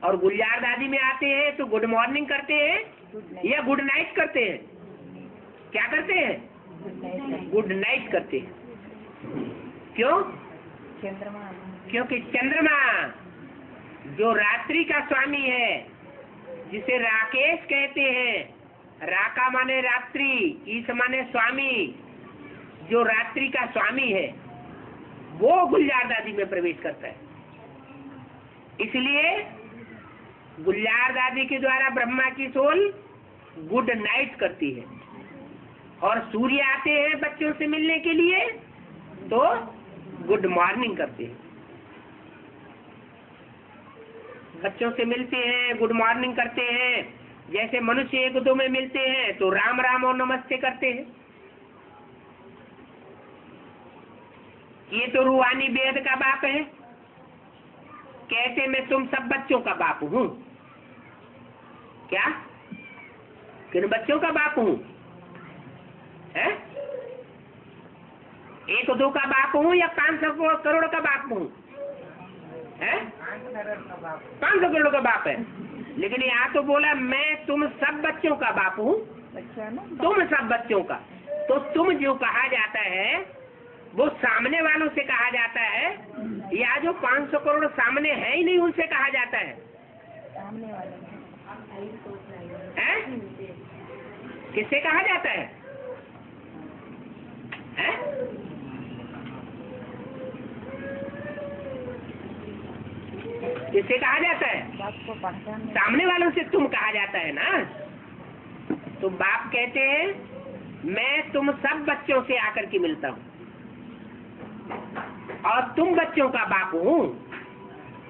और गुलजार दादी में आते हैं तो गुड मॉर्निंग करते हैं या गुड नाइट करते हैं? क्या करते हैं? गुड नाइट करते हैं। क्यों? चंद्रमा। क्योंकि चंद्रमा जो रात्रि का स्वामी है, जिसे राकेश कहते हैं, राका माने रात्रि, ईश माने स्वामी, जो रात्रि का स्वामी है वो गुलजार दादी में प्रवेश करता है। इसलिए गुलजार दादी के द्वारा ब्रह्मा की सोल गुड नाइट करती है। और सूर्य आते हैं बच्चों से मिलने के लिए तो गुड मॉर्निंग करते हैं। बच्चों से मिलते हैं, गुड मॉर्निंग करते हैं। जैसे मनुष्य एक दो में मिलते हैं तो राम राम और नमस्ते करते हैं। ये तो रूहानी बेहद का बाप है। कैसे मैं तुम सब बच्चों का बाप हूँ? क्या किन बच्चों का बाप हूँ? है? एक दो का बाप हूँ या 500 करोड़ का बाप हूँ? है? 500 करोड़ का बाप है। लेकिन यहाँ तो बोला मैं तुम सब बच्चों का बाप हूँ, तुम सब बच्चों का। तो तुम जो कहा जाता है वो सामने वालों से कहा जाता है या जो 500 करोड़ सामने है ही नहीं उनसे कहा जाता है? सामने वाले है? किससे कहा जाता है? है? किससे कहा जाता है? बाप को पहचान। सामने वालों से तुम कहा जाता है ना। तो बाप कहते हैं मैं तुम सब बच्चों से आकर के मिलता हूँ और तुम बच्चों का बाप हूँ।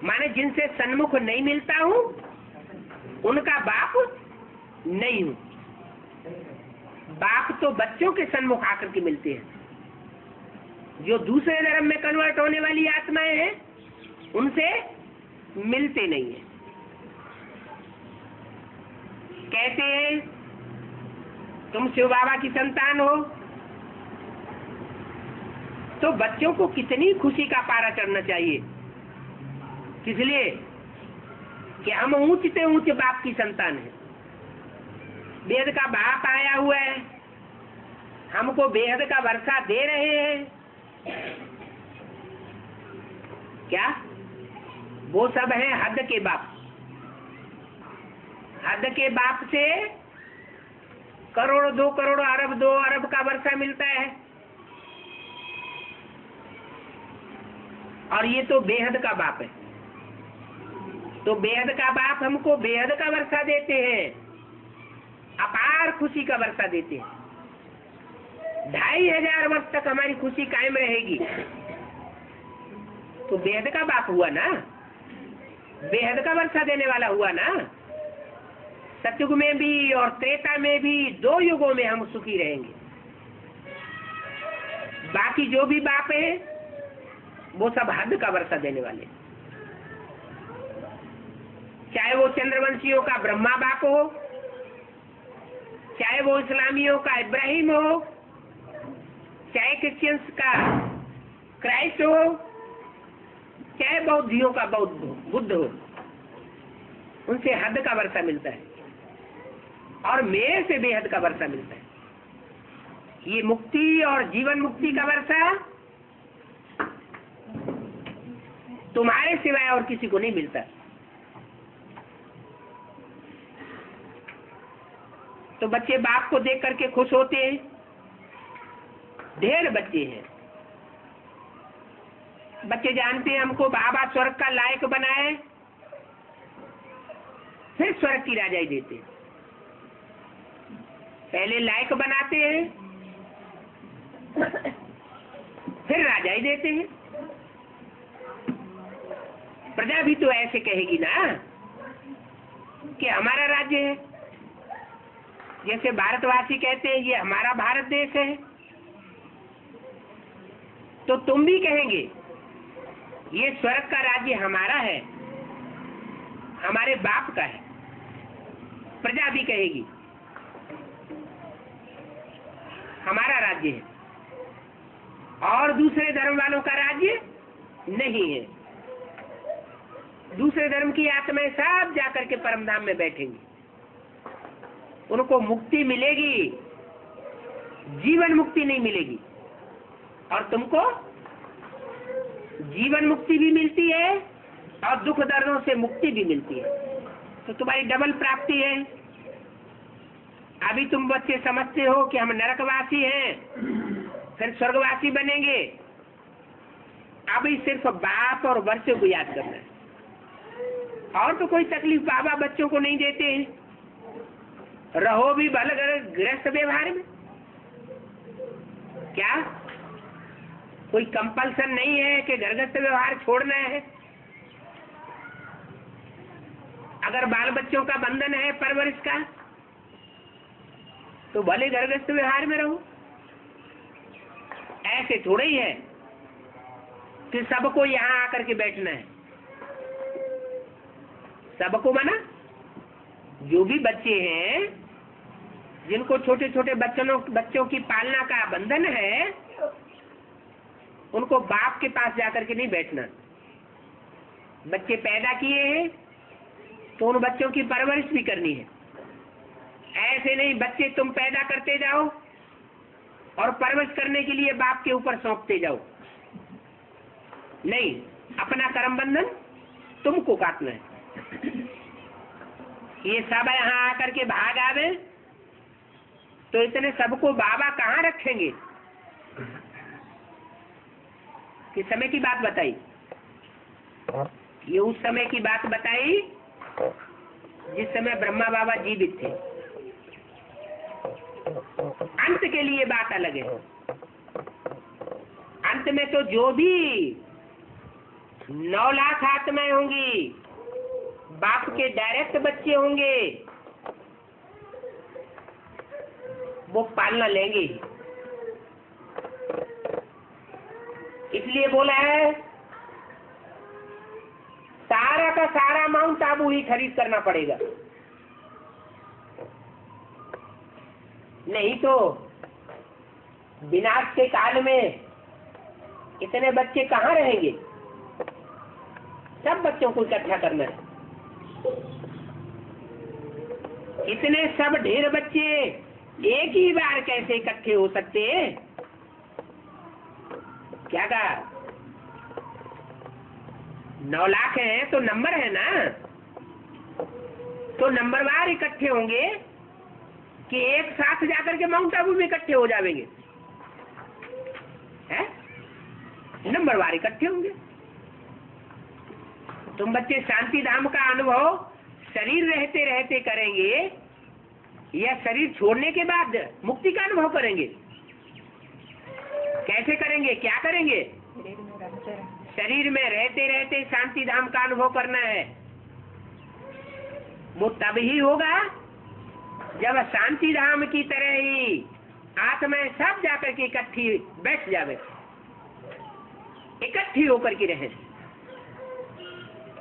माने जिनसे सन्मुख नहीं मिलता हूँ उनका बाप नहीं हूँ। बाप तो बच्चों के सन्मुख आकर के मिलते हैं। जो दूसरे धर्म में कन्वर्ट होने वाली आत्माएं हैं उनसे मिलते नहीं है। कहते हैं तुम शिव बाबा की संतान हो, तो बच्चों को कितनी खुशी का पारा चढ़ना चाहिए। इसलिए कि हम ऊंच से ऊंच बाप की संतान है। बेहद का बाप आया हुआ है, हमको बेहद का वर्षा दे रहे हैं। क्या वो सब है हद के बाप। हद के बाप से करोड़ 2 करोड़ अरब 2 अरब का वर्षा मिलता है। और ये तो बेहद का बाप है। तो बेहद का बाप हमको बेहद का वर्षा देते हैं, अपार खुशी का वर्षा देते हैं। 2500 वर्ष तक हमारी खुशी कायम रहेगी। तो बेहद का बाप हुआ ना, बेहद का वर्षा देने वाला हुआ ना। सतयुग में भी और त्रेता में भी 2 युगों में हम सुखी रहेंगे। बाकी जो भी बाप है वो सब हद का वर्षा देने वाले। चाहे वो चंद्रवंशियों का ब्रह्मा बाप हो, चाहे वो इस्लामियों का इब्राहिम हो, चाहे क्रिश्चियंस का क्राइस्ट हो, चाहे बौद्धियों का बुद्ध हो, उनसे हद का वर्षा मिलता है और मेरे से बेहद का वर्षा मिलता है। ये मुक्ति और जीवन मुक्ति का वर्षा तुम्हारे सिवाय और किसी को नहीं मिलता। तो बच्चे बाप को देख करके खुश होते हैं। ढेर बच्चे हैं, बच्चे जानते हैं हमको बाबा स्वर्ग का लायक बनाए, फिर स्वर्ग की राजाई देते हैं। पहले लायक बनाते हैं, फिर राजाई देते हैं। प्रजा भी तो ऐसे कहेगी ना कि हमारा राज्य है, जैसे भारतवासी कहते हैं ये हमारा भारत देश है, तो तुम भी कहेंगे ये स्वर्ग का राज्य हमारा है, हमारे बाप का है। प्रजा भी कहेगी हमारा राज्य है, और दूसरे धर्म वालों का राज्य नहीं है। दूसरे धर्म की आत्माएं सब जाकर के परम धाम में बैठेंगी, उनको मुक्ति मिलेगी, जीवन मुक्ति नहीं मिलेगी। और तुमको जीवन मुक्ति भी मिलती है और दुख दर्दों से मुक्ति भी मिलती है, तो तुम्हारी डबल प्राप्ति है। अभी तुम बच्चे समझते हो कि हम नरकवासी हैं, फिर स्वर्गवासी बनेंगे। अभी सिर्फ बाप और वर्षों को याद करना है, और तो कोई तकलीफ बाबा बच्चों को नहीं देते हैं। रहो भी भल गृहस्थ व्यवहार में, क्या कोई कंपल्सन नहीं है कि गृहस्थ व्यवहार छोड़ना है। अगर बाल बच्चों का बंधन है परवरिश का, तो भले गृहस्थ व्यवहार में रहो। ऐसे थोड़ा ही है कि सबको यहाँ आकर के बैठना है। सबको माना जो भी बच्चे हैं, जिनको छोटे छोटे बच्चों की पालना का बंधन है, उनको बाप के पास जाकर के नहीं बैठना। बच्चे पैदा किए हैं तो उन बच्चों की परवरिश भी करनी है। ऐसे नहीं बच्चे तुम पैदा करते जाओ और परवरिश करने के लिए बाप के ऊपर सौंपते जाओ। नहीं, अपना कर्म बंधन तुमको काटना है। ये सब यहाँ आकर के भाग आवे तो इतने सबको बाबा कहाँ रखेंगे। किस समय की बात बताई? ये उस समय की बात बताई जिस समय ब्रह्मा बाबा जीवित थे। अंत के लिए बात अलग है। अंत में तो जो भी 9 लाख आत्माएं होंगी, बाप के डायरेक्ट बच्चे होंगे, वो पालना लेंगे ही। इसलिए बोला है सारा का सारा माउंट आबू ही खरीद करना पड़ेगा, नहीं तो विनाश के काल में इतने बच्चे कहाँ रहेंगे। सब बच्चों को इकट्ठा करना है। इतने सब ढेर बच्चे एक ही बार कैसे इकट्ठे हो सकते हैं? क्या कहा? 9 लाख है तो नंबर है ना, तो नंबरवार इकट्ठे होंगे कि एक साथ जाकर के माउंट आबू में इकट्ठे हो जाएंगे? है नंबरवार इकट्ठे होंगे। तुम बच्चे शांति धाम का अनुभव शरीर रहते रहते करेंगे या शरीर छोड़ने के बाद मुक्ति का अनुभव करेंगे? कैसे करेंगे, क्या करेंगे? शरीर में रहते रहते शांति धाम का अनुभव करना है। वो तब ही होगा जब शांति धाम की तरह ही आत्माएं सब जाकर के इकट्ठी बैठ जावे, इकट्ठी होकर के रहे।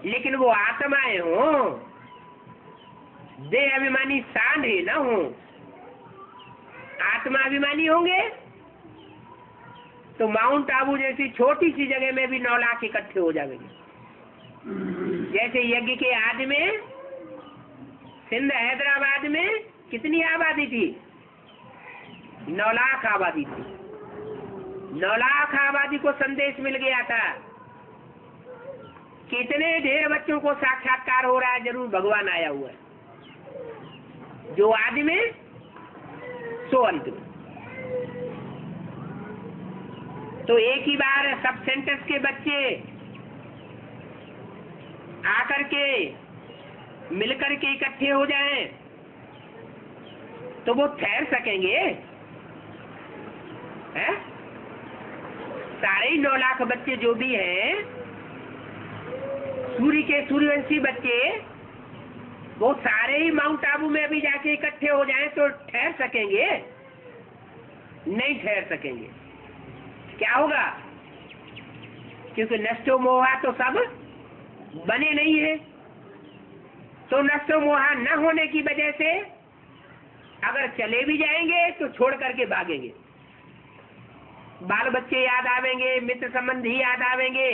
लेकिन वो आत्माएं हो, देह अभिमानी सांढे न हो। आत्मा अभिमानी होंगे तो माउंट आबू जैसी छोटी सी जगह में भी 9 लाख इकट्ठे हो जाएंगे। जैसे यज्ञ के आदि में सिंध हैदराबाद में कितनी आबादी थी? 9 लाख आबादी थी। 9 लाख आबादी को संदेश मिल गया था। कितने ढेर बच्चों को साक्षात्कार हो रहा है, जरूर भगवान आया हुआ है। जो आदि में सो अंत में। तो एक ही बार सब सेंटर्स के बच्चे आकर के मिलकर के इकट्ठे हो जाएं तो वो ठहर सकेंगे? हैं? सारे ही 9 लाख बच्चे जो भी हैं, सूर्यवंशी बच्चे, वो सारे ही माउंट आबू में अभी जाके इकट्ठे हो जाएं तो ठहर सकेंगे? नहीं ठहर सकेंगे। क्या होगा? क्योंकि नष्टो मोहा तो सब बने नहीं है। तो नष्टो मोहा न होने की वजह से अगर चले भी जाएंगे तो छोड़ करके भागेंगे। बाल बच्चे याद आवेंगे, मित्र संबंधी याद आवेंगे,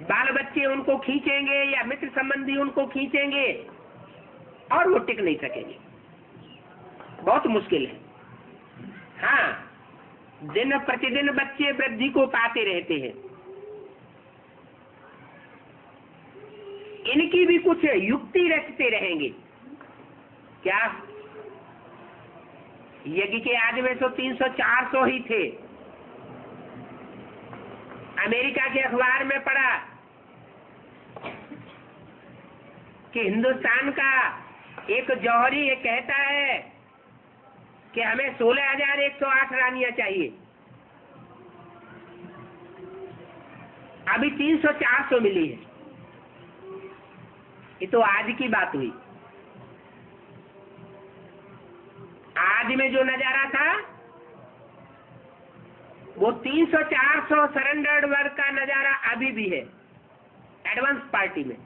बाल बच्चे उनको खींचेंगे या मित्र संबंधी उनको खींचेंगे और वो टिक नहीं सकेंगे। बहुत मुश्किल है। हाँ, दिन प्रतिदिन बच्चे वृद्धि को पाते रहते हैं। इनकी भी कुछ युक्ति रचते रहेंगे। क्या? यज्ञ के आज में तो 300-400 ही थे। अमेरिका के अखबार में पढ़ा कि हिंदुस्तान का एक जौहरी ये कहता है कि हमें 16,108 रानियां चाहिए। अभी 300-400 मिली है। ये तो आज की बात हुई। आज में जो नजारा था वो 300-400 सरेंडर्ड वर्ग का नजारा अभी भी है एडवांस पार्टी में।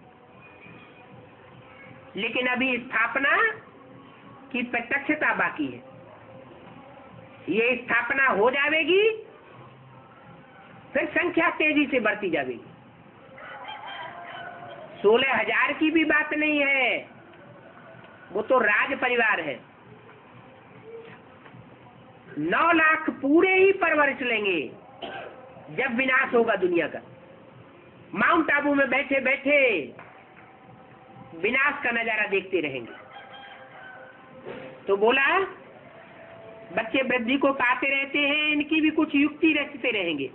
लेकिन अभी स्थापना की प्रत्यक्षता बाकी है। ये स्थापना हो जाएगी, फिर संख्या तेजी से बढ़ती जाएगी। 16,000 की भी बात नहीं है, वो तो राज परिवार है। 9 लाख पूरे ही परवरिश लेंगे जब विनाश होगा दुनिया का। माउंट आबू में बैठे बैठे विनाश का नजारा देखते रहेंगे। तो बोला बच्चे वृद्धि को पाते रहते हैं, इनकी भी कुछ युक्ति रचते रहेंगे।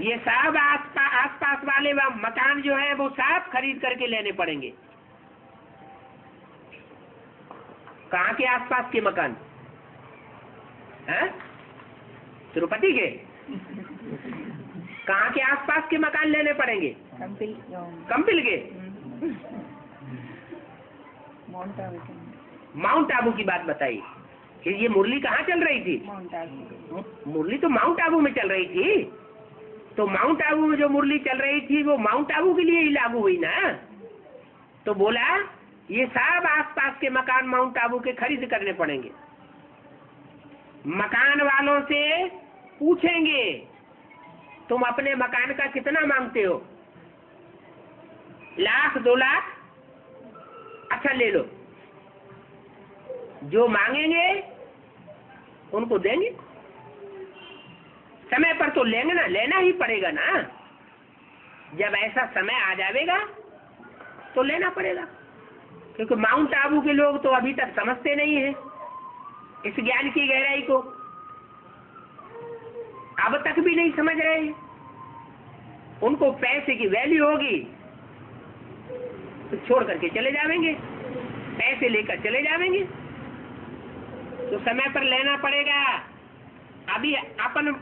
ये सब आसपास वाले मकान जो है वो सब खरीद करके लेने पड़ेंगे। कहाँ के आसपास के मकान? हैं? तिरुपति के? कहाँ के आसपास के मकान लेने पड़ेंगे? कंपिल के? माउंट आबू की बात बताइए कि ये मुरली कहाँ चल रही थी? मुरली तो माउंट आबू में चल रही थी। तो माउंट आबू में जो मुरली चल रही थी वो माउंट आबू के लिए ही लागू हुई ना। तो बोला ये सब आसपास के मकान माउंट आबू के खरीद करने पड़ेंगे। मकान वालों से पूछेंगे तुम अपने मकान का कितना मांगते हो? 1 लाख 2 लाख? अच्छा ले लो। जो मांगेंगे उनको देंगे। समय पर तो लेंगे ना, लेना ही पड़ेगा ना। जब ऐसा समय आ जाएगा तो लेना पड़ेगा, क्योंकि माउंट आबू के लोग तो अभी तक समझते नहीं है इस ज्ञान की गहराई को। अब तक भी नहीं समझ रहे हैं। उनको पैसे की वैल्यू होगी तो छोड़ करके चले जाएंगे, पैसे लेकर चले जाएंगे। तो समय पर लेना पड़ेगा। अभी अपन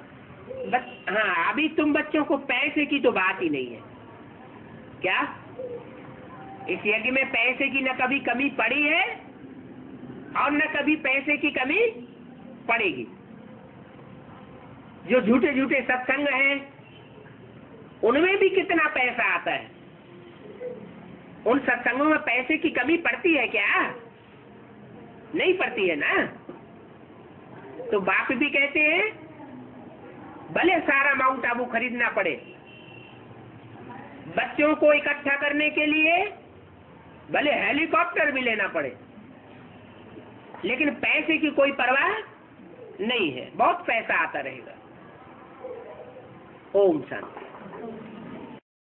हाँ, अभी तुम बच्चों को पैसे की तो बात ही नहीं है। क्या इस यज्ञ में पैसे की न कभी कमी पड़ी है और न कभी पैसे की कमी पड़ेगी। जो झूठे झूठे सत्संग हैं उनमें भी कितना पैसा आता है। उन सत्संगों में पैसे की कमी पड़ती है क्या? नहीं पड़ती है ना। तो बाप भी कहते हैं भले सारा माउंट आबू खरीदना पड़े, बच्चों को इकट्ठा करने के लिए भले हेलीकॉप्टर भी लेना पड़े, लेकिन पैसे की कोई परवाह नहीं है। बहुत पैसा आता रहेगा। ओम शांति।